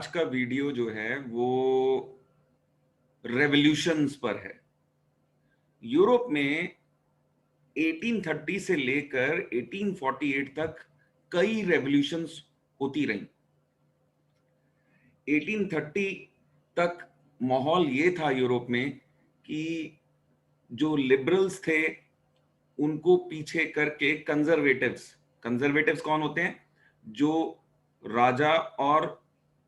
आज का वीडियो जो है वो रेवोल्यूशंस पर है। यूरोप में 1830 से लेकर 1848 तक कई रेवोल्यूशंस होती रहीं। 1830 तक माहौल ये था यूरोप में कि जो लिबरल्स थे उनको पीछे करके कंजर्वेटिव्स कौन होते हैं? जो राजा और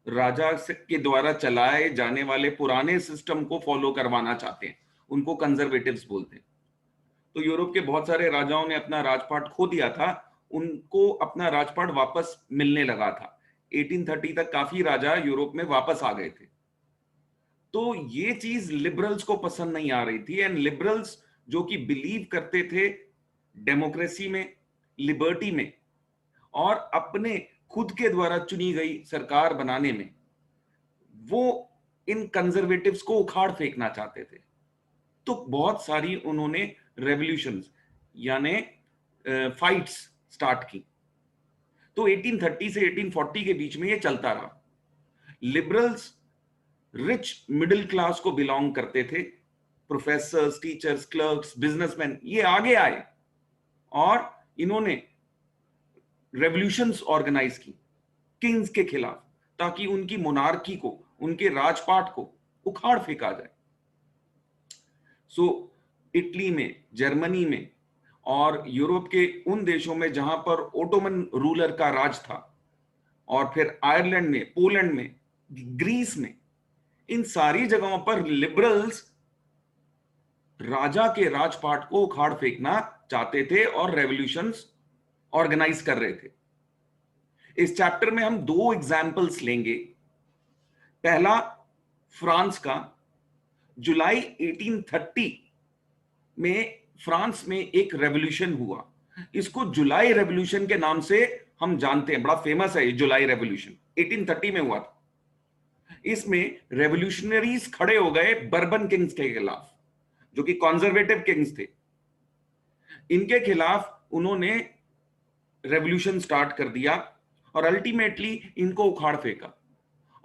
राजा के द्वारा चलाए जाने वाले पुराने सिस्टम को फॉलो करवाना चाहते हैं, उनको कंजर्वेटिव्स बोलते हैं। तो यूरोप के बहुत सारे राजाओं ने अपना राजपाट खो दिया था, उनको अपना राजपाट वापस मिलने लगा था। 1830 तक काफी राजा यूरोप में वापस आ गए थे। तो ये चीज लिबरल्स को पसंद नहीं आ रही थी। एंड लिबरल्स जो कि बिलीव करते थे डेमोक्रेसी में, लिबर्टी में और अपने खुद के द्वारा चुनी गई सरकार बनाने में, वो इन कंजर्वेटिव्स को उखाड़ फेंकना चाहते थे। तो बहुत सारी उन्होंने रेवोल्यूशंस यानी फाइट्स स्टार्ट की। तो 1830 से 1840 के बीच में ये चलता रहा। लिबरल्स रिच मिडिल क्लास को बिलोंग करते थे। प्रोफेसर्स, टीचर्स, क्लर्क्स, बिजनेसमैन ये आगे आए और इन्होंने रेवोल्यूशंस ऑर्गेनाइज की किंग्स के खिलाफ, ताकि उनकी मोनार्की को, उनके राजपाट को उखाड़ फेंका जाए। सो इटली में, जर्मनी में और यूरोप के उन देशों में जहां पर ओटोमन रूलर का राज था, और फिर आयरलैंड में, पोलैंड में, ग्रीस में, इन सारी जगहों पर लिबरल्स राजा के राजपाट को उखाड़ फेंकना चाहते थे और रेवोल्यूशंस ऑर्गेनाइज कर रहे थे। इस चैप्टर में हम दो एग्जाम्पल्स लेंगे। पहला फ्रांस का। जुलाई 1830 में फ्रांस में एक रेवोल्यूशन हुआ। इसको जुलाई रेवोल्यूशन के नाम से हम जानते हैं, बड़ा फेमस है ये जुलाई रेवोल्यूशन। 1830 में हुआ था। इसमें रेवोल्यूशनरीज खड़े हो गए बर्बन किंग्स के खिलाफ, जो कि कंजर्वेटिव किंग्स थे। इनके खिलाफ उन्होंने रेवोल्यूशन स्टार्ट कर दिया और अल्टीमेटली इनको उखाड़ फेंका।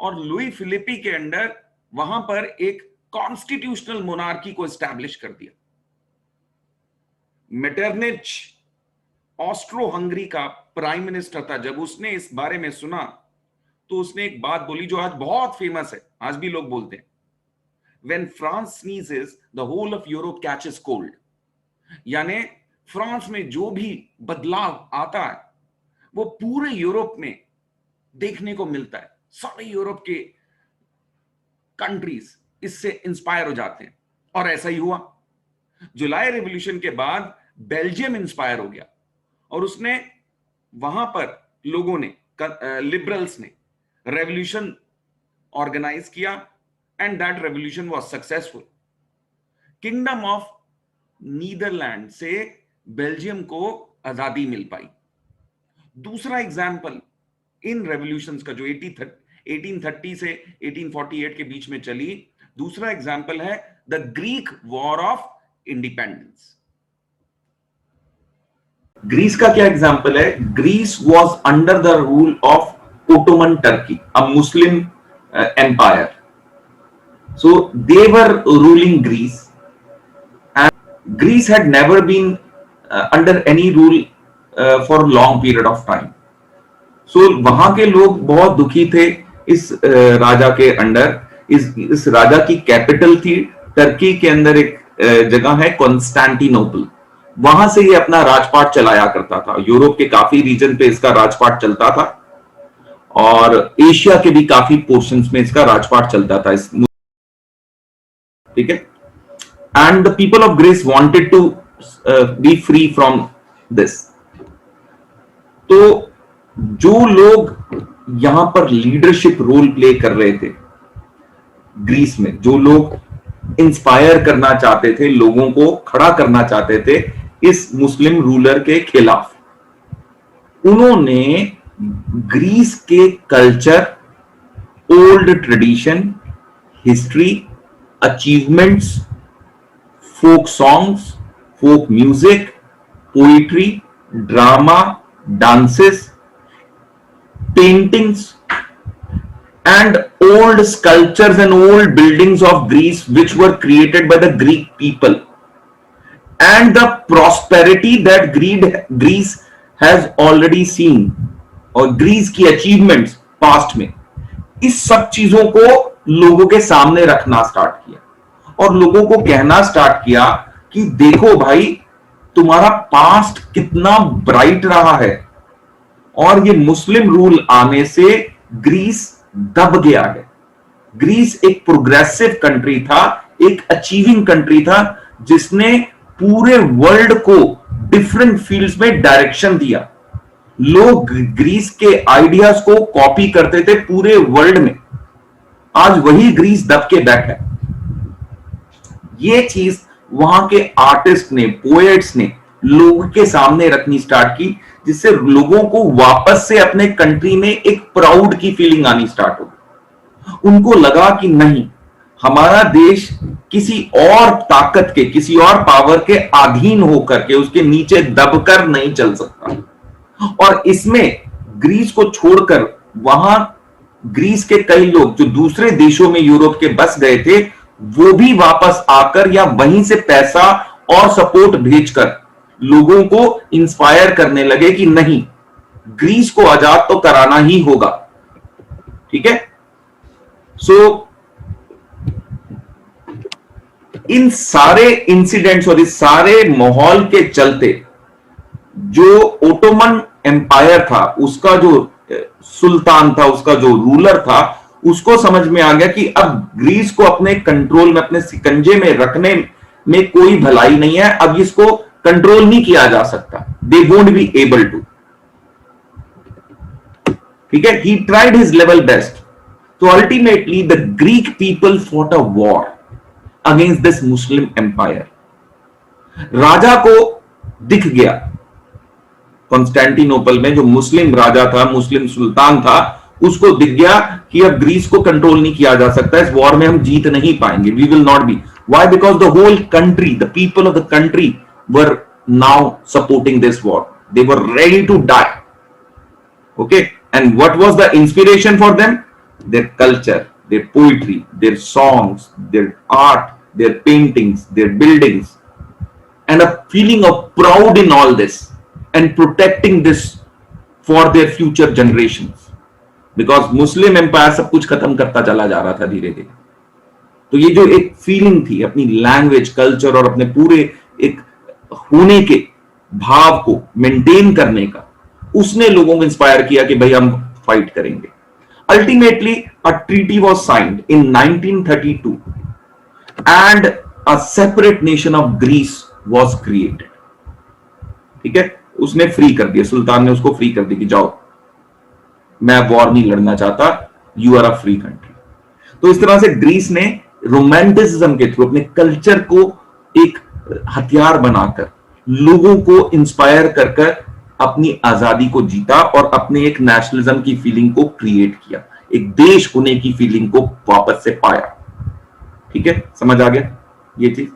और लुई फिलिपी के अंडर वहां पर एक कॉन्स्टिट्यूशनल मोनार्की को एस्टैब्लिश कर दिया। मेटरनिच ऑस्ट्रो हंगरी का प्राइम मिनिस्टर था। जब उसने इस बारे में सुना तो उसने एक बात बोली जो आज बहुत फेमस है, आज भी लोग बोलते हैं, When France sneezes, the whole of Europe catches cold। यानी फ्रांस में जो भी बदलाव आता है वो पूरे यूरोप में देखने को मिलता है। सारे यूरोप के कंट्रीज इससे इंस्पायर हो जाते हैं और ऐसा ही हुआ। जुलाई रेवोल्यूशन के बाद बेल्जियम इंस्पायर हो गया और उसने वहां पर लोगों ने, लिबरल्स ने रेवोल्यूशन ऑर्गेनाइज किया and that revolution was successful. Kingdom of Netherland से बेल्जियम को आजादी मिल पाई। दूसरा एग्जाम्पल इन रेवोल्यूशंस का जो 1830 से 1848 के बीच में चली, दूसरा एग्जाम्पल है the Greek war of independence. Greece का क्या एग्जाम्पल है? Greece was under the rule of Ottoman Turkey, a Muslim empire. So they were ruling Greece, and Greece had never been under any rule for a long period of time. So वहां के लोग बहुत दुखी थे इस राजा के under. इस राजा की कैपिटल थी टर्की के अंदर एक जगह है कॉन्स्टेंटिनोपल। वहां से ये अपना राजपाट चलाया करता था। यूरोप के काफी रीजन पे इसका राजपाट चलता था और एशिया के भी काफी पोर्शंस में इसका राजपाट चलता था। ठीक है। And the people of Greece wanted to be free from this. तो जो लोग यहां पर लीडरशिप रोल प्ले कर रहे थे ग्रीस में, जो लोग इंस्पायर करना चाहते थे, लोगों को खड़ा करना चाहते थे इस मुस्लिम रूलर के खिलाफ, उन्होंने ग्रीस के culture, old tradition, history, achievements, folk songs, folk music, poetry, drama, dances, paintings, and old sculptures and old buildings of Greece which were created by the Greek people, and the prosperity that Greece has already seen, और Greece की achievements past में, इस सब चीजों को लोगों के सामने रखना स्टार्ट किया और लोगों को कहना स्टार्ट किया कि देखो भाई, तुम्हारा पास्ट कितना ब्राइट रहा है, और ये मुस्लिम रूल आने से ग्रीस दब गया है। ग्रीस एक प्रोग्रेसिव कंट्री था, एक अचीविंग कंट्री था, जिसने पूरे वर्ल्ड को डिफरेंट फील्ड्स में डायरेक्शन दिया। लोग ग्रीस के आइडियाज को कॉपी करते थे पूरे वर्ल्ड में। आज वही ग्रीस दब के बैठा है। ये चीज वहां के आर्टिस्ट ने, पोएट्स ने लोगों के सामने रखनी स्टार्ट की, जिससे लोगों को वापस से अपने कंट्री में एक प्राउड की फीलिंग आनी स्टार्ट हो गई। उनको लगा कि नहीं, हमारा देश किसी और ताकत के, किसी और पावर के अधीन होकर के, उसके नीचे दबकर नहीं चल सकता। और इसमें ग्रीस को छोड़कर वहां ग्रीस के कई लोग जो दूसरे देशों में यूरोप के बस गए थे, वो भी वापस आकर या वहीं से पैसा और सपोर्ट भेजकर लोगों को इंस्पायर करने लगे कि नहीं, ग्रीस को आजाद तो कराना ही होगा। ठीक है। सो इन सारे इंसिडेंट्स और इस सारे माहौल के चलते जो ओटोमन एम्पायर था, उसका जो सुल्तान था, उसका जो रूलर था, उसको समझ में आ गया कि अब ग्रीस को अपने कंट्रोल में, अपने सिकंजे में रखने में कोई भलाई नहीं है। अब इसको कंट्रोल नहीं किया जा सकता। They won't be able to. ठीक है। He tried his level best. तो ultimately the Greek people fought a war against this Muslim empire. राजा को दिख गया, कॉन्स्टेंटिनोपल में जो मुस्लिम राजा था, मुस्लिम सुल्तान था, उसको दिख गया कि अब ग्रीस को कंट्रोल नहीं किया जा सकता, इस वॉर में हम जीत नहीं पाएंगे। We will not be. Why? Because the whole country, the people of the country were now supporting this war. They were ready to die. Okay. And what was the inspiration for them? Their culture, their poetry, their songs, their art, their paintings, their buildings, and a feeling of proud in all this and protecting this for their future generations. Because Muslim empire सब कुछ खत्म करता चला जा रहा था धीरे धीरे। तो ये जो एक फीलिंग थी अपनी लैंग्वेज, कल्चर और अपने पूरे एक होने के भाव को मेंटेन करने का, उसने लोगों को इंस्पायर किया कि भाई हम फाइट करेंगे। Ultimately a treaty was signed in 1932 and a separate nation of Greece was created. ठीक है। उसने फ्री कर दिया, सुल्तान ने उसको फ्री कर दिया कि जाओ, मैं वॉर नहीं लड़ना चाहता, you are a free country. तो इस तरह से ग्रीस ने रोमांटिसिज्म के थ्रू अपने कल्चर को एक हथियार बनाकर लोगों को इंस्पायर कर कर अपनी आजादी को जीता और अपने एक नेशनलिज्म की फीलिंग को क्रिएट किया, एक देश होने की फीलिंग को वापस से पाया। ठीक है। समझ आ गया ये चीज?